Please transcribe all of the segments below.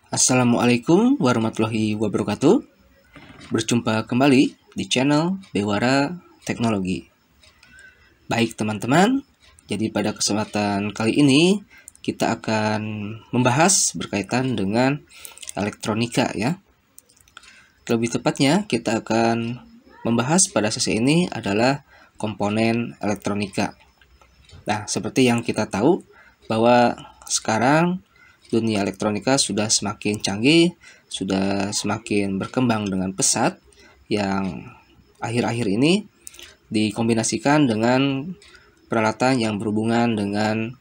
Assalamualaikum warahmatullahi wabarakatuh. Berjumpa kembali di channel Bewara Teknologi. Baik teman-teman, jadi pada kesempatan kali ini kita akan membahas berkaitan dengan elektronika ya. Lebih tepatnya kita akan membahas pada sesi ini adalah komponen elektronika. Nah, seperti yang kita tahu bahwa sekarang dunia elektronika sudah semakin canggih, sudah semakin berkembang dengan pesat, yang akhir-akhir ini dikombinasikan dengan peralatan yang berhubungan dengan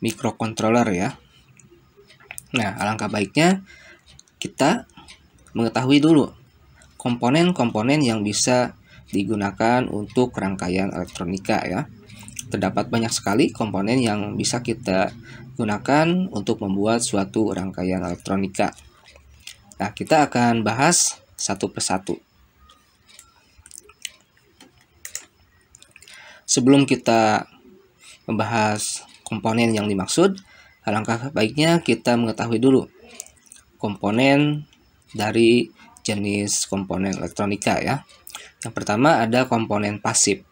microcontroller ya. Nah, alangkah baiknya kita mengetahui dulu komponen-komponen yang bisa digunakan untuk rangkaian elektronika ya. Terdapat banyak sekali komponen yang bisa kita gunakan untuk membuat suatu rangkaian elektronika. Nah, kita akan bahas satu persatu. Sebelum kita membahas komponen yang dimaksud, alangkah baiknya kita mengetahui dulu komponen dari jenis komponen elektronika ya. Yang pertama ada komponen pasif.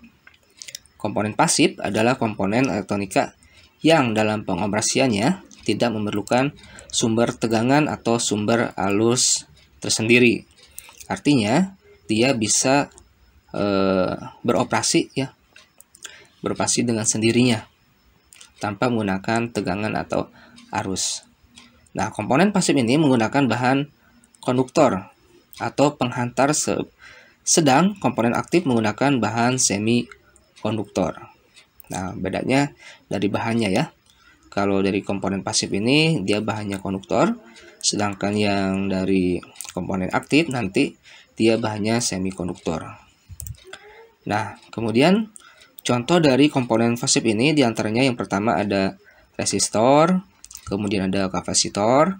Komponen pasif adalah komponen elektronika yang dalam pengoperasiannya tidak memerlukan sumber tegangan atau sumber arus tersendiri. Artinya dia bisa beroperasi dengan sendirinya tanpa menggunakan tegangan atau arus. Nah, komponen pasif ini menggunakan bahan konduktor atau penghantar, sedang komponen aktif menggunakan bahan semi konduktor. Nah, bedanya dari bahannya ya. Kalau dari komponen pasif ini dia bahannya konduktor, sedangkan yang dari komponen aktif nanti dia bahannya semikonduktor. Nah, kemudian contoh dari komponen pasif ini diantaranya yang pertama ada resistor, kemudian ada kapasitor,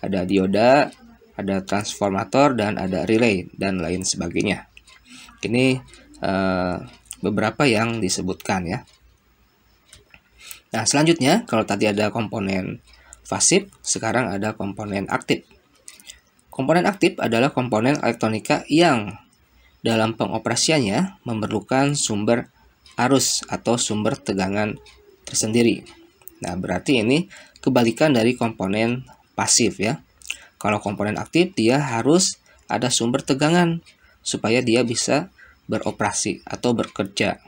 ada dioda, ada transformator, dan ada relay, dan lain sebagainya. Ini beberapa yang disebutkan ya. Nah, selanjutnya kalau tadi ada komponen pasif, sekarang ada komponen aktif. Komponen aktif adalah komponen elektronika yang dalam pengoperasiannya memerlukan sumber arus atau sumber tegangan tersendiri. Nah, berarti ini kebalikan dari komponen pasif ya. Kalau komponen aktif dia harus ada sumber tegangan supaya dia bisa beroperasi atau bekerja.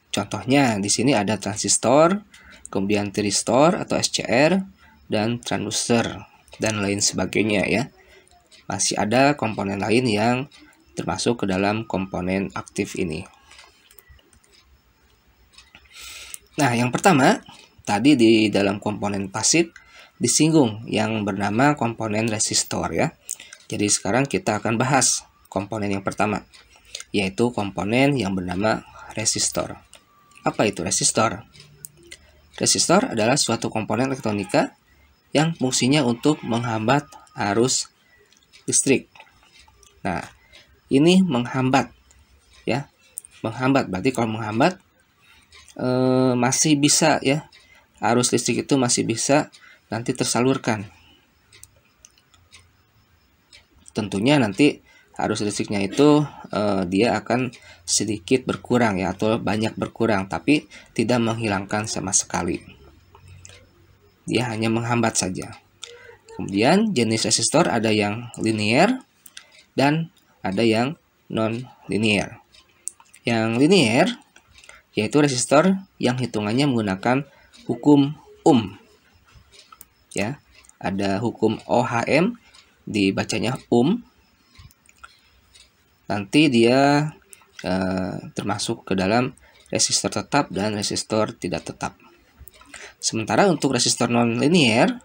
Contohnya di sini ada transistor, kemudian tiristor atau SCR, dan transducer dan lain sebagainya ya. Masih ada komponen lain yang termasuk ke dalam komponen aktif ini. Nah, yang pertama tadi di dalam komponen pasif disinggung yang bernama komponen resistor ya. Jadi sekarang kita akan bahas komponen yang pertama, yaitu komponen yang bernama resistor. Apa itu resistor? Resistor adalah suatu komponen elektronika yang fungsinya untuk menghambat arus listrik. Nah, ini menghambat ya. Menghambat berarti kalau menghambat masih bisa ya. Arus listrik itu masih bisa nanti tersalurkan. Tentunya nanti arus listriknya itu dia akan sedikit berkurang ya, atau banyak berkurang, tapi tidak menghilangkan sama sekali. Dia hanya menghambat saja. Kemudian jenis resistor ada yang linear dan ada yang non-linear. Yang linear yaitu resistor yang hitungannya menggunakan hukum ya. Ada hukum Ohm, dibacanya nanti dia termasuk ke dalam resistor tetap dan resistor tidak tetap. Sementara untuk resistor non-linear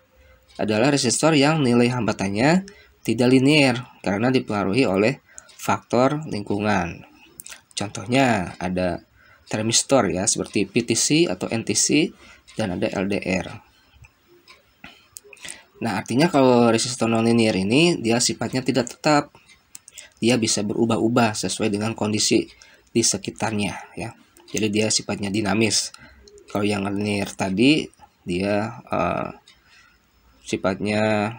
adalah resistor yang nilai hambatannya tidak linear karena dipengaruhi oleh faktor lingkungan. Contohnya ada termistor ya, seperti PTC atau NTC, dan ada LDR. Nah, artinya kalau resistor non-linear ini dia sifatnya tidak tetap. Dia bisa berubah-ubah sesuai dengan kondisi di sekitarnya ya. Jadi dia sifatnya dinamis. Kalau yang linear tadi dia sifatnya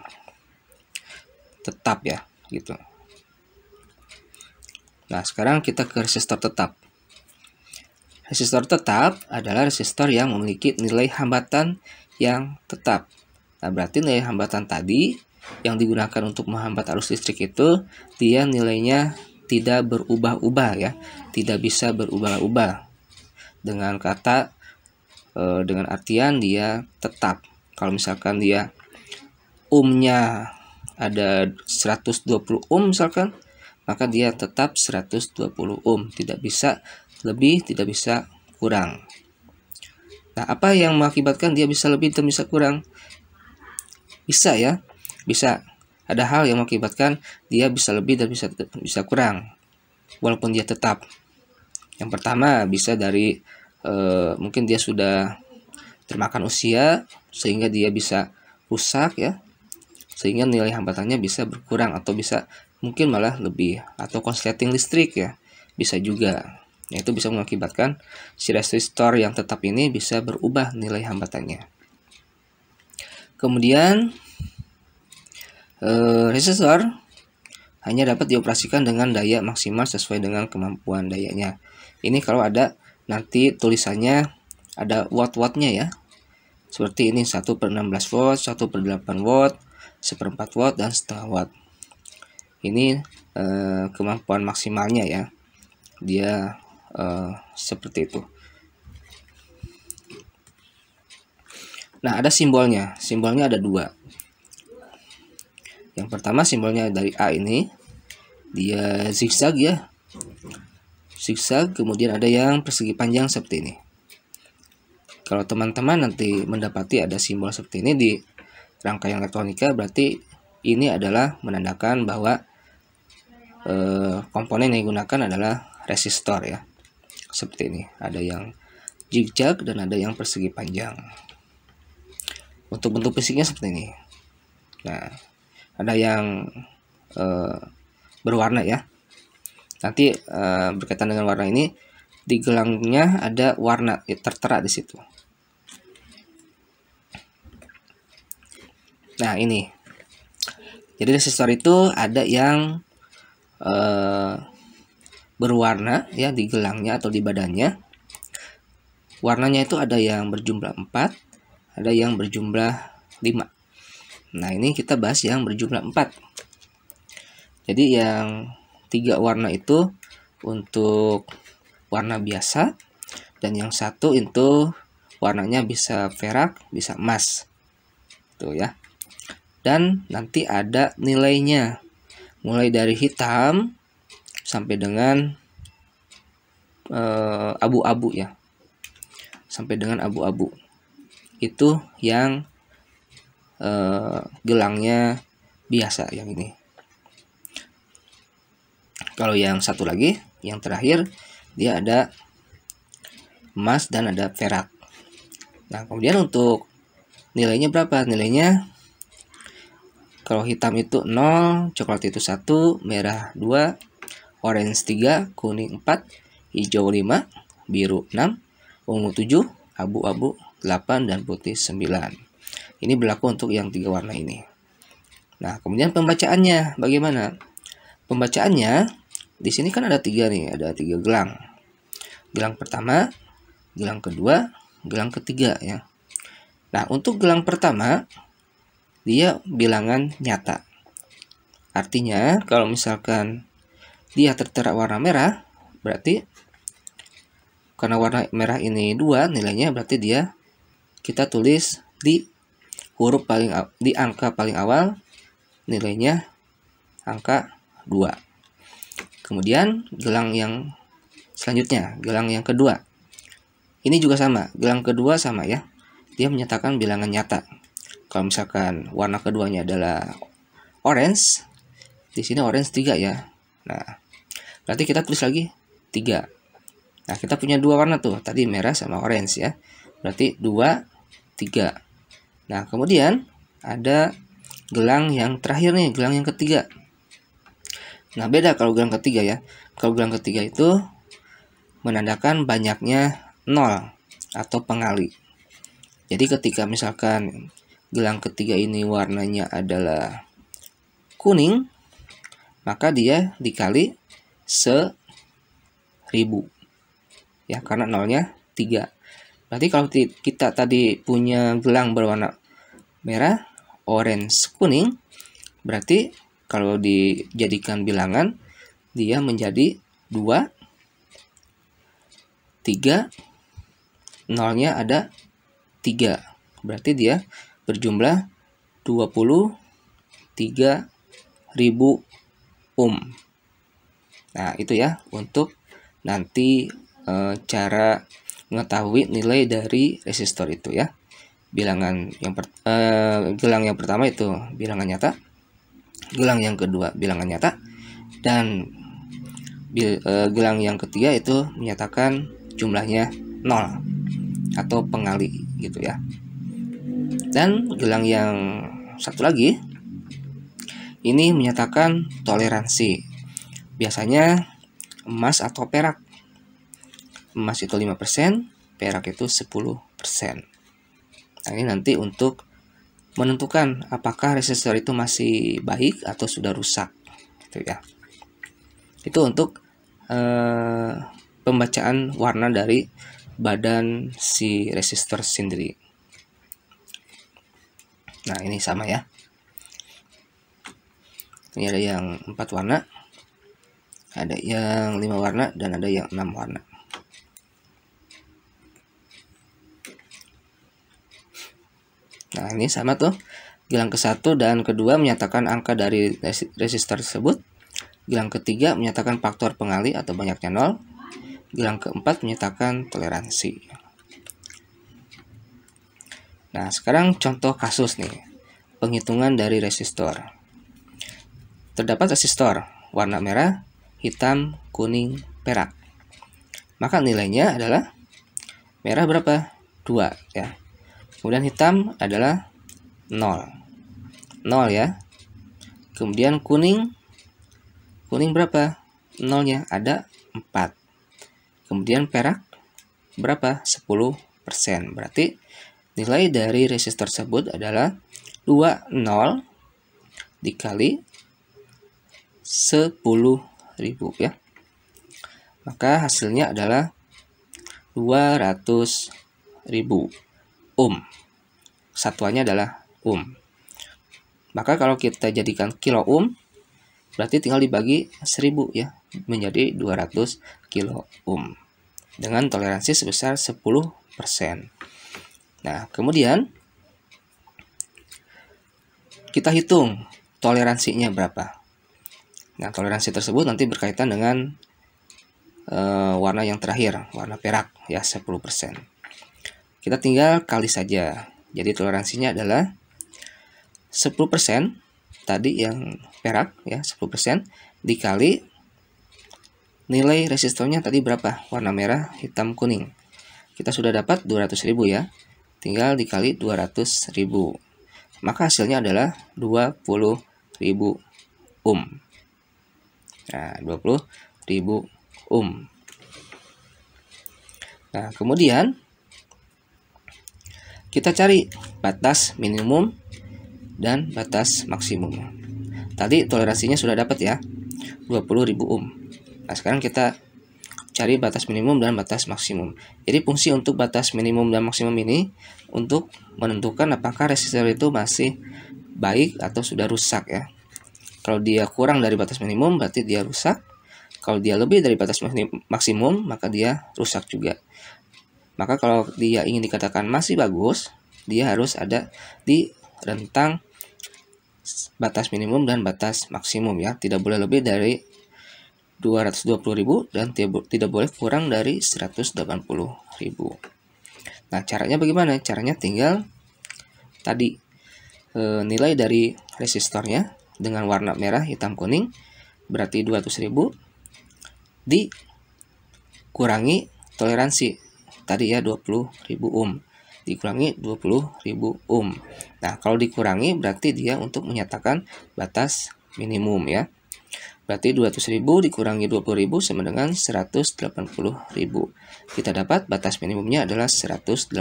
tetap ya, gitu. Nah, sekarang kita ke resistor tetap. Resistor tetap adalah resistor yang memiliki nilai hambatan yang tetap. Nah, berarti nilai hambatan tadi yang digunakan untuk menghambat arus listrik itu dia nilainya tidak berubah-ubah ya, tidak bisa berubah-ubah. Dengan dengan artian dia tetap. Kalau misalkan dia ohmnya ada 120 ohm misalkan, maka dia tetap 120 ohm, tidak bisa lebih, tidak bisa kurang. Nah, apa yang mengakibatkan dia bisa lebih dan bisa kurang? Bisa ya, bisa. Ada hal yang mengakibatkan dia bisa lebih dan bisa kurang, walaupun dia tetap. Yang pertama bisa dari mungkin dia sudah termakan usia sehingga dia bisa rusak ya, sehingga nilai hambatannya bisa berkurang atau bisa mungkin malah lebih, atau konsleting listrik ya, bisa juga. Itu bisa mengakibatkan si resistor yang tetap ini bisa berubah nilai hambatannya. Kemudian resistor hanya dapat dioperasikan dengan daya maksimal sesuai dengan kemampuan dayanya. Ini kalau ada nanti tulisannya ada watt-wattnya ya. Seperti ini 1/16 watt, 1/8 watt, 1/4 watt, dan setengah watt. Ini kemampuan maksimalnya ya. Dia seperti itu. Nah, ada simbolnya. Simbolnya ada dua. Yang pertama simbolnya dari A ini, dia zigzag ya. Zigzag, kemudian ada yang persegi panjang seperti ini. Kalau teman-teman nanti mendapati ada simbol seperti ini di rangkaian elektronika, berarti ini adalah menandakan bahwa komponen yang digunakan adalah resistor ya. Seperti ini, ada yang zigzag dan ada yang persegi panjang. Untuk bentuk fisiknya seperti ini. Nah, ada yang berwarna ya. Nanti berkaitan dengan warna ini, di gelangnya ada warna tertera di situ. Nah, ini. Jadi resistor itu ada yang berwarna ya di gelangnya atau di badannya. Warnanya itu ada yang berjumlah 4, ada yang berjumlah 5. Nah, ini kita bahas yang berjumlah 4. Jadi yang 3 warna itu untuk warna biasa, dan yang 1 itu warnanya bisa perak, bisa emas. Tuh ya. Dan nanti ada nilainya. Mulai dari hitam sampai dengan abu-abu ya. Sampai dengan abu-abu. Itu yang gelangnya biasa yang ini. Kalau yang satu lagi, yang terakhir, dia ada emas dan ada perak. Nah, kemudian untuk nilainya berapa? Nilainya kalau hitam itu 0, coklat itu 1, merah 2, orange 3, kuning 4, hijau 5, biru 6, ungu 7, abu-abu 8, dan putih 9. Ini berlaku untuk yang 3 warna ini. Nah, kemudian pembacaannya bagaimana? Pembacaannya di sini kan ada 3 nih, ada 3 gelang. Gelang pertama, gelang kedua, gelang ketiga ya. Nah, untuk gelang pertama dia bilangan nyata. Artinya kalau misalkan dia tertera warna merah, berarti karena warna merah ini 2 nilainya, berarti dia kita tulis di huruf di angka paling awal, nilainya angka 2. Kemudian gelang yang selanjutnya, gelang yang kedua. Ini juga sama, gelang kedua sama ya. Dia menyatakan bilangan nyata. Kalau misalkan warna keduanya adalah orange, di sini orange 3 ya. Nah, berarti kita tulis lagi 3. Nah, kita punya 2 warna tuh, tadi merah sama orange ya. Berarti 2, 3. Nah, kemudian ada gelang yang terakhir nih, gelang yang ketiga. Nah, beda kalau gelang ketiga ya. Kalau gelang ketiga itu menandakan banyaknya 0 atau pengali. Jadi ketika misalkan gelang ketiga ini warnanya adalah kuning, maka dia dikali 1000. Ya, karena nolnya 3. Berarti kalau kita tadi punya gelang berwarna merah, orange, kuning, berarti kalau dijadikan bilangan, dia menjadi 2, 3, nolnya ada 3. Berarti dia berjumlah 23.000 ohm. Nah, itu ya untuk nanti cara mengetahui nilai dari resistor itu ya. Bilangan gelang yang pertama itu bilangan nyata, gelang yang kedua bilangan nyata, dan gelang yang ketiga itu menyatakan jumlahnya 0 atau pengali gitu ya. Dan gelang yang satu lagi ini menyatakan toleransi. Biasanya emas atau perak. Emas itu 5%, perak itu 10%. Nah, ini nanti untuk menentukan apakah resistor itu masih baik atau sudah rusak gitu ya. Itu untuk pembacaan warna dari badan si resistor sendiri. Nah, ini sama ya. Ini ada yang 4 warna, ada yang 5 warna, dan ada yang 6 warna. Nah, ini sama tuh. Gelang ke-1 dan kedua menyatakan angka dari resistor tersebut. Gelang ketiga menyatakan faktor pengali atau banyaknya 0. Gelang keempat menyatakan toleransi. Nah, sekarang contoh kasus nih. Penghitungan dari resistor. Terdapat resistor warna merah, hitam, kuning, perak. Maka nilainya adalah merah berapa? 2 ya. Kemudian hitam adalah 0. 0 ya. Kemudian kuning berapa? Nolnya ada 4. Kemudian perak berapa? 10%. Berarti nilai dari resistor tersebut adalah 20 dikali 10.000 ya. Maka hasilnya adalah 200.000 ohm. Satuannya adalah ohm. Maka kalau kita jadikan kilo ohm, berarti tinggal dibagi 1000 ya, menjadi 200 kilo ohm dengan toleransi sebesar 10%. Nah, kemudian kita hitung toleransinya berapa. Nah, toleransi tersebut nanti berkaitan dengan warna yang terakhir, warna perak ya, 10%. Kita tinggal kali saja. Jadi toleransinya adalah 10% tadi yang perak ya, 10% dikali nilai resistornya tadi berapa? Warna merah, hitam, kuning. Kita sudah dapat 200.000 ya. Tinggal dikali 200.000. Maka hasilnya adalah 20.000 ohm. Nah, 20.000 ohm. Nah, kemudian kita cari batas minimum dan batas maksimum. Tadi toleransinya sudah dapat ya, 20.000 ohm. Nah, sekarang kita cari batas minimum dan batas maksimum. Jadi fungsi untuk batas minimum dan maksimum ini untuk menentukan apakah resistor itu masih baik atau sudah rusak ya. Kalau dia kurang dari batas minimum berarti dia rusak. Kalau dia lebih dari batas maksimum maka dia rusak juga. Maka kalau dia ingin dikatakan masih bagus, dia harus ada di rentang batas minimum dan batas maksimum ya. Tidak boleh lebih dari 220.000 dan tidak boleh kurang dari 180.000. Nah, caranya bagaimana? Caranya tinggal tadi nilai dari resistornya dengan warna merah, hitam, kuning berarti 200.000 dikurangi toleransi tadi ya, 20.000 ohm dikurangi 20.000 ohm. Nah, kalau dikurangi berarti dia untuk menyatakan batas minimum ya. Berarti 200.000 dikurangi 20.000 sama dengan 180.000. Kita dapat batas minimumnya adalah 180.000.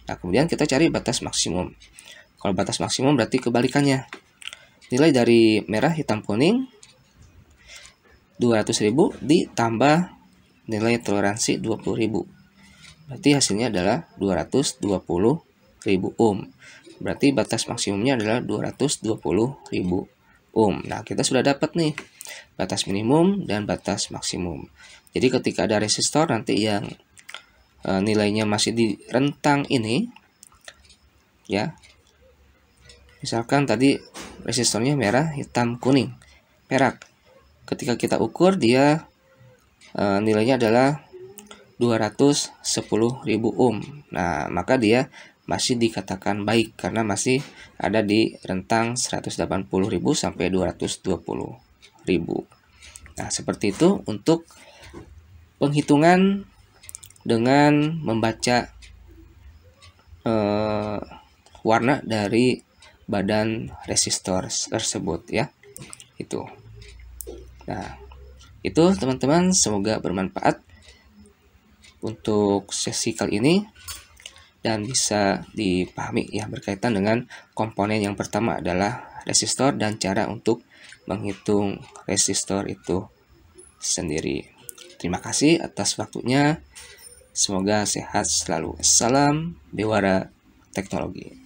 Nah, kemudian kita cari batas maksimum. Kalau batas maksimum berarti kebalikannya. nilai dari merah, hitam, kuning 200.000 ditambah nilai toleransi 20.000. Berarti hasilnya adalah 220.000 ohm. Berarti batas maksimumnya adalah 220.000 ohm. Nah, kita sudah dapat nih batas minimum dan batas maksimum. Jadi ketika ada resistor nanti yang nilainya masih di rentang ini, ya, misalkan tadi resistornya merah, hitam, kuning, perak. Ketika kita ukur dia nilainya adalah 210.000 ohm. Nah, maka dia masih dikatakan baik karena masih ada di rentang 180.000 sampai 220.000. Nah, seperti itu untuk penghitungan dengan membaca warna dari badan resistor tersebut, ya. Itu. Nah, itu teman-teman, semoga bermanfaat untuk sesi kali ini dan bisa dipahami ya, berkaitan dengan komponen yang pertama adalah resistor dan cara untuk menghitung resistor itu sendiri. Terima kasih atas waktunya. Semoga sehat selalu. Salam Bewara Teknologi.